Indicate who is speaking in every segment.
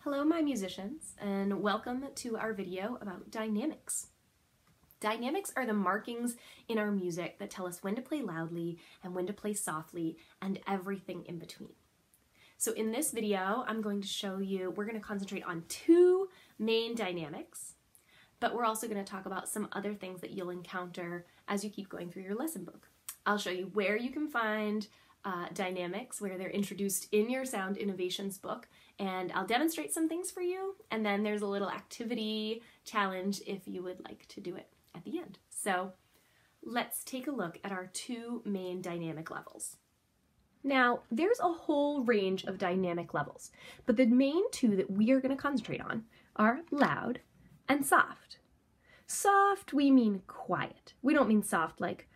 Speaker 1: Hello, my musicians, and welcome to our video about dynamics. Dynamics are the markings in our music that tell us when to play loudly and when to play softly and everything in between. So in this video, I'm going to show you, we're going to concentrate on two main dynamics, but we're also going to talk about some other things that you'll encounter as you keep going through your lesson book. I'll show you where you can find dynamics, where they're introduced in your Sound Innovations book, and I'll demonstrate some things for you, and then there's a little activity challenge if you would like to do it at the end. So let's take a look at our two main dynamic levels. Now, there's a whole range of dynamic levels, but the main two that we are going to concentrate on are loud and soft. Soft, we mean quiet. We don't mean soft like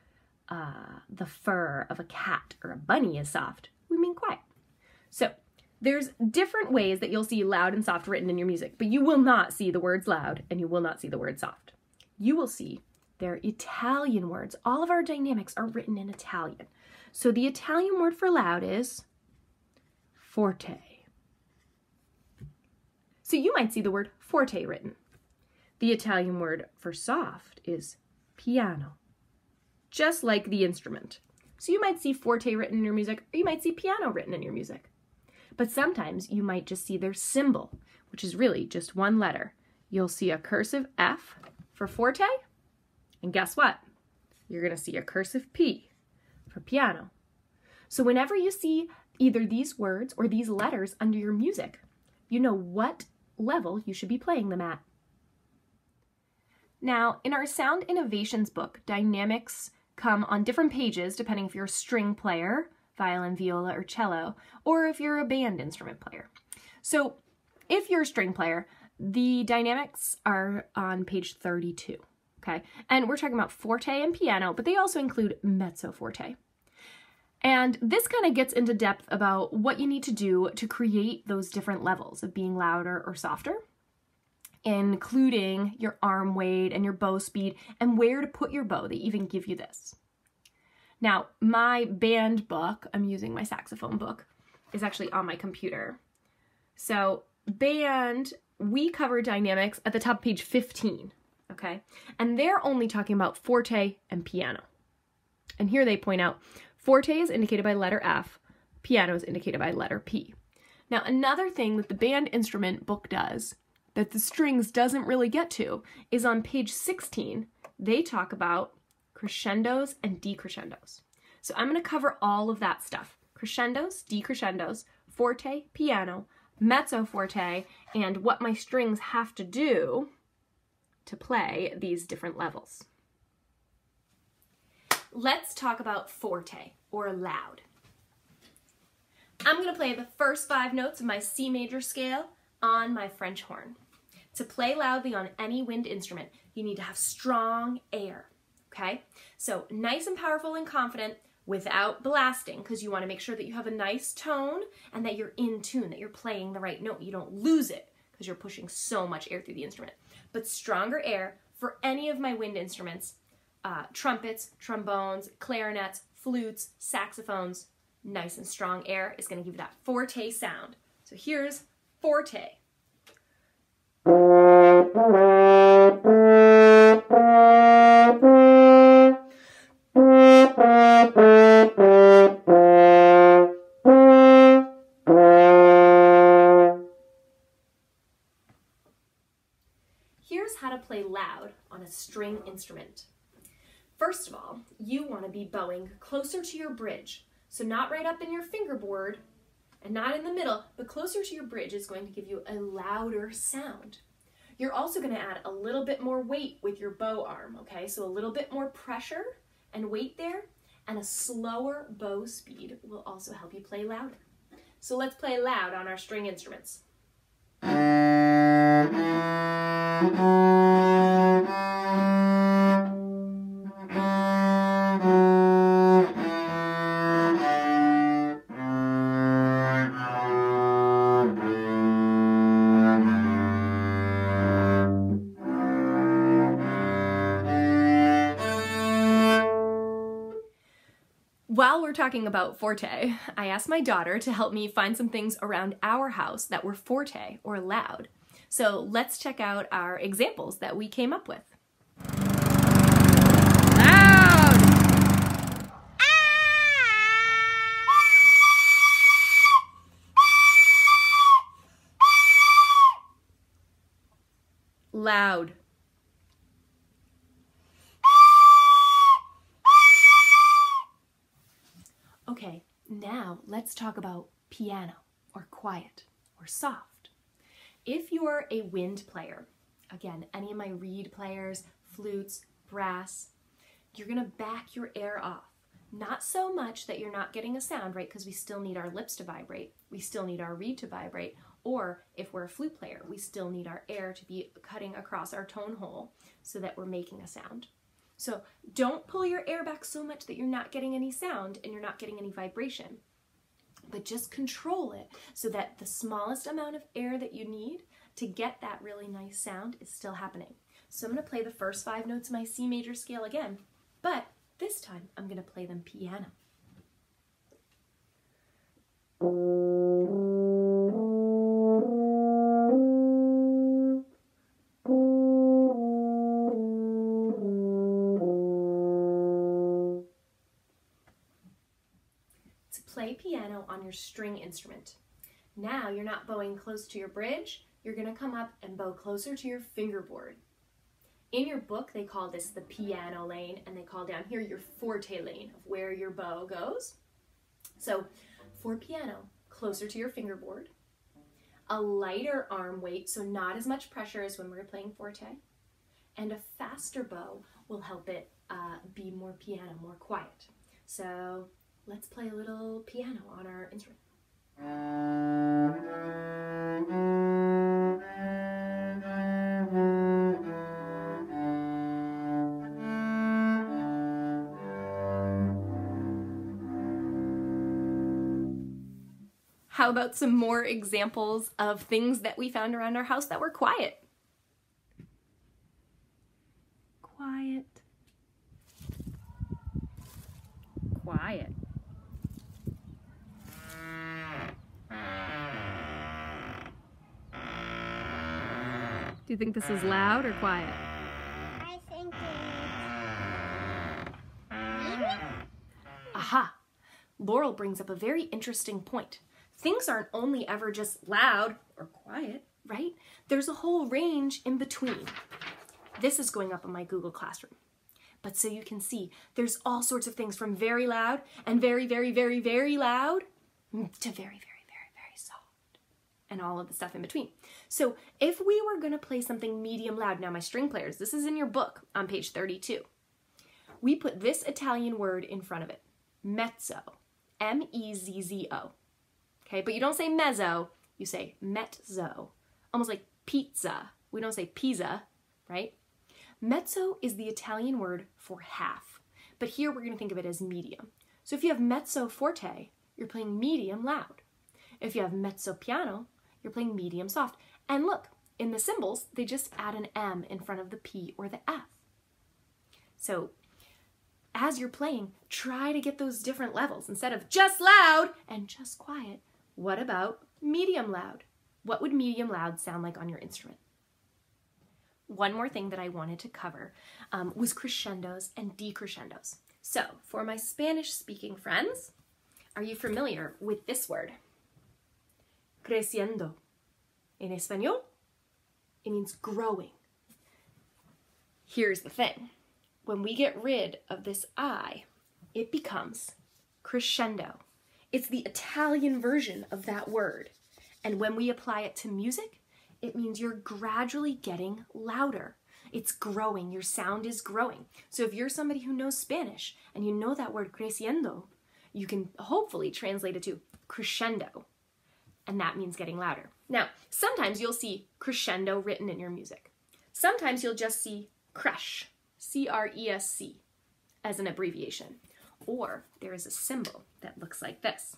Speaker 1: the fur of a cat or a bunny is soft. We mean quiet. So there's different ways that you'll see loud and soft written in your music, but you will not see the words loud and you will not see the word soft. You will see they're Italian words. All of our dynamics are written in Italian. So the Italian word for loud is forte. So you might see the word forte written. The Italian word for soft is piano, just like the instrument. So you might see forte written in your music, or you might see piano written in your music. But sometimes you might just see their symbol, which is really just one letter. You'll see a cursive F for forte, and guess what? You're going to see a cursive P for piano. So whenever you see either these words or these letters under your music, you know what level you should be playing them at. Now, in our Sound Innovations book, dynamics come on different pages depending if you're a string player, violin, viola, or cello, or if you're a band instrument player. So if you're a string player, the dynamics are on page 32, okay? And we're talking about forte and piano, but they also include mezzo forte. And this kind of gets into depth about what you need to do to create those different levels of being louder or softer, including your arm weight and your bow speed and where to put your bow. They even give you this. Now, my band book, I'm using my saxophone book, is actually on my computer. So band, we cover dynamics at the top of page 15, okay? And they're only talking about forte and piano. And here they point out, forte is indicated by letter F, piano is indicated by letter P. Now, another thing that the band instrument book does that the strings doesn't really get to is on page 16, they talk about crescendos and decrescendos. So I'm going to cover all of that stuff. Crescendos, decrescendos, forte, piano, mezzo forte, and what my strings have to do to play these different levels. Let's talk about forte, or loud. I'm going to play the first 5 notes of my C major scale on my French horn. To play loudly on any wind instrument, you need to have strong air, okay? So nice and powerful and confident without blasting, because you want to make sure that you have a nice tone and that you're in tune, that you're playing the right note. You don't lose it because you're pushing so much air through the instrument. But stronger air for any of my wind instruments, trumpets, trombones, clarinets, flutes, saxophones, nice and strong air is going to give you that forte sound. So here's forte. Here's how to play loud on a string instrument. First of all, you want to be bowing closer to your bridge. So not right up in your fingerboard and not in the middle, but closer to your bridge is going to give you a louder sound. You're also going to add a little bit more weight with your bow arm, okay? So a little bit more pressure and weight there, and a slower bow speed will also help you play louder. So let's play loud on our string instruments. While While we're talking about forte, I asked my daughter to help me find some things around our house that were forte or loud. So let's check out our examples that we came up with. Loud! Loud. Okay, now let's talk about piano, or quiet, or soft. If you're a wind player, again, any of my reed players, flutes, brass, you're gonna back your air off. Not so much that you're not getting a sound, right? Because we still need our lips to vibrate. We still need our reed to vibrate. Or if we're a flute player, we still need our air to be cutting across our tone hole so that we're making a sound. So don't pull your air back so much that you're not getting any sound and you're not getting any vibration, but just control it so that the smallest amount of air that you need to get that really nice sound is still happening. So I'm going to play the first 5 notes of my C major scale again, but this time I'm going to play them piano. Play piano on your string instrument. Now you're not bowing close to your bridge, you're going to come up and bow closer to your fingerboard. In your book they call this the piano lane, and they call down here your forte lane of where your bow goes. So for piano, closer to your fingerboard, a lighter arm weight, so not as much pressure as when we were playing forte, and a faster bow will help it be more piano, more quiet. So let's play a little piano on our instrument. How about some more examples of things that we found around our house that were quiet? Quiet. Quiet. Do you think this is loud or quiet?
Speaker 2: I think it's medium.
Speaker 1: Aha! Laurel brings up a very interesting point. Things aren't only ever just loud or quiet, right? There's a whole range in between. This is going up on my Google Classroom. But so you can see, there's all sorts of things from very loud and very, very, very, very loud to very, very, very, very soft, and all of the stuff in between. So if we were going to play something medium loud, now my string players, this is in your book on page 32. We put this Italian word in front of it, mezzo, M-E-Z-Z-O. Okay, but you don't say mezzo, you say mezzo, almost like pizza. We don't say pizza, right? Mezzo is the Italian word for half, but here we're going to think of it as medium. So if you have mezzo forte, you're playing medium loud. If you have mezzo piano, you're playing medium soft. And look, in the cymbals, they just add an M in front of the P or the F. So as you're playing, try to get those different levels. Instead of just loud and just quiet, what about medium loud? What would medium loud sound like on your instrument? One more thing that I wanted to cover was crescendos and decrescendos. So for my Spanish-speaking friends, are you familiar with this word? Creciendo. In Espanol, it means growing. Here's the thing. When we get rid of this I, it becomes crescendo. It's the Italian version of that word. And when we apply it to music, it means you're gradually getting louder. It's growing. Your sound is growing. So if you're somebody who knows Spanish and you know that word creciendo, you can hopefully translate it to crescendo. And that means getting louder. Now, sometimes you'll see crescendo written in your music. Sometimes you'll just see creche, C-R-E-S-C, as an abbreviation. Or there is a symbol that looks like this.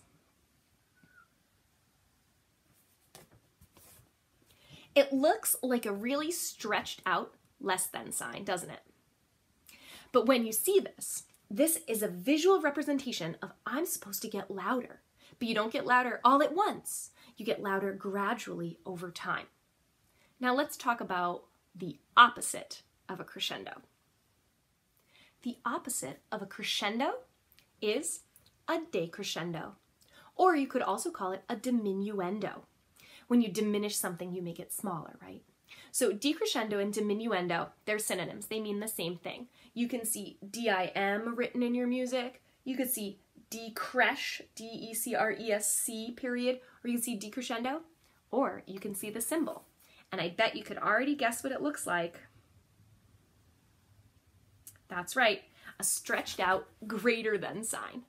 Speaker 1: It looks like a really stretched out less than sign, doesn't it? But when you see this, This is a visual representation of I'm supposed to get louder, but you don't get louder all at once. You get louder gradually over time. Now let's talk about the opposite of a crescendo. The opposite of a crescendo is a decrescendo, or you could also call it a diminuendo. When you diminish something, you make it smaller, right? So decrescendo and diminuendo, they're synonyms. They mean the same thing. You can see D-I-M written in your music. You could see decresce, D-E-C-R-E-S-C period, or you can see decrescendo, or you can see the symbol. And I bet you could already guess what it looks like. That's right, a stretched out greater than sign.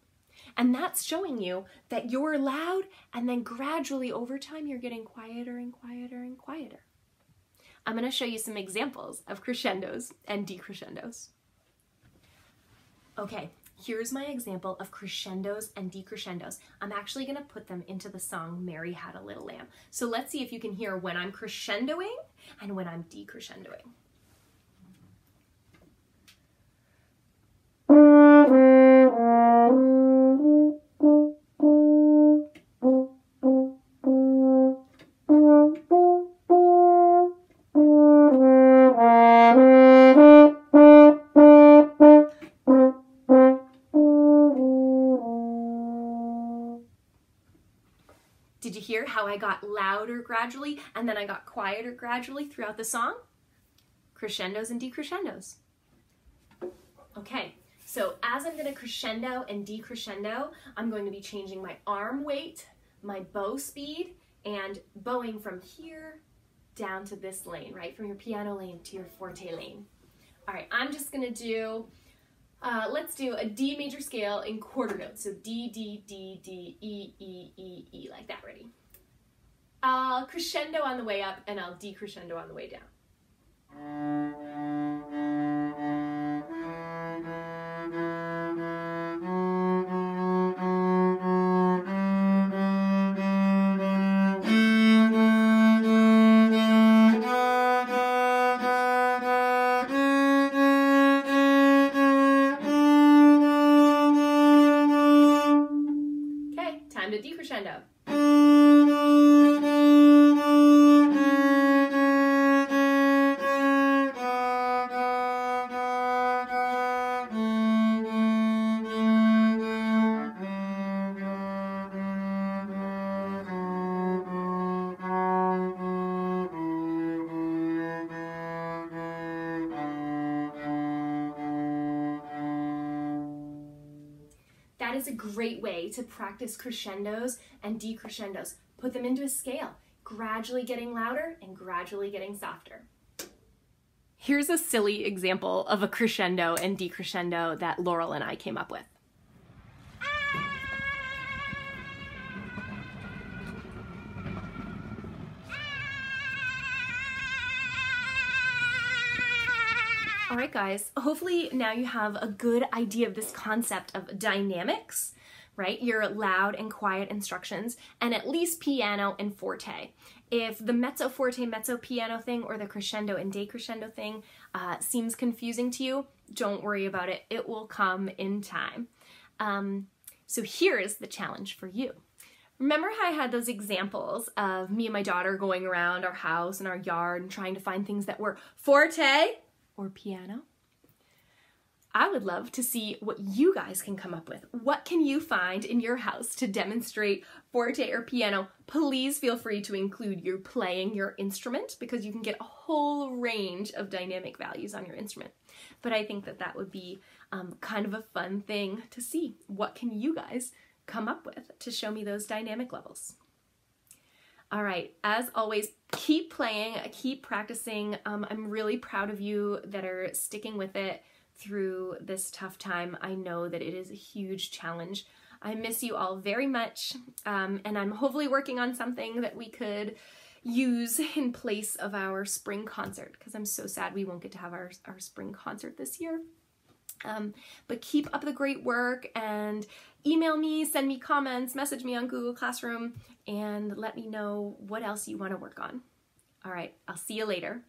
Speaker 1: And that's showing you that you're loud, and then gradually over time you're getting quieter and quieter and quieter. I'm going to show you some examples of crescendos and decrescendos. Okay, here's my example of crescendos and decrescendos. I'm actually going to put them into the song Mary Had a Little Lamb. So let's see if you can hear when I'm crescendoing and when I'm decrescendoing. Did you hear how I got louder gradually and then I got quieter gradually throughout the song? Crescendos and decrescendos. Okay, so as I'm going to crescendo and decrescendo, I'm going to be changing my arm weight, my bow speed, and bowing from here down to this lane, right? From your piano lane to your forte lane. All right, I'm just going to do, let's do a D major scale in quarter notes. So D, D, D, D, E, E, E, E, like that. Ready? I'll crescendo on the way up and I'll decrescendo on the way down. Okay, time to decrescendo. That is a great way to practice crescendos and decrescendos. Put them into a scale, gradually getting louder and gradually getting softer. Here's a silly example of a crescendo and decrescendo that Laurel and I came up with. All right, guys, hopefully now you have a good idea of this concept of dynamics, right? Your loud and quiet instructions, and at least piano and forte. If the mezzo forte, mezzo piano thing or the crescendo and decrescendo thing seems confusing to you, don't worry about it. It will come in time. So here's the challenge for you. Remember how I had those examples of me and my daughter going around our house and our yard and trying to find things that were forte or piano? I would love to see what you guys can come up with. What can you find in your house to demonstrate forte or piano? Please feel free to include your playing your instrument because you can get a whole range of dynamic values on your instrument. But I think that that would be kind of a fun thing to see. What can you guys come up with to show me those dynamic levels? All right, as always, keep playing, keep practicing. I'm really proud of you that are sticking with it through this tough time. I know that it is a huge challenge. I miss you all very much, and I'm hopefully working on something that we could use in place of our spring concert, because I'm so sad we won't get to have our spring concert this year. But keep up the great work and email me, send me comments, message me on Google Classroom, and let me know what else you want to work on. All right, I'll see you later.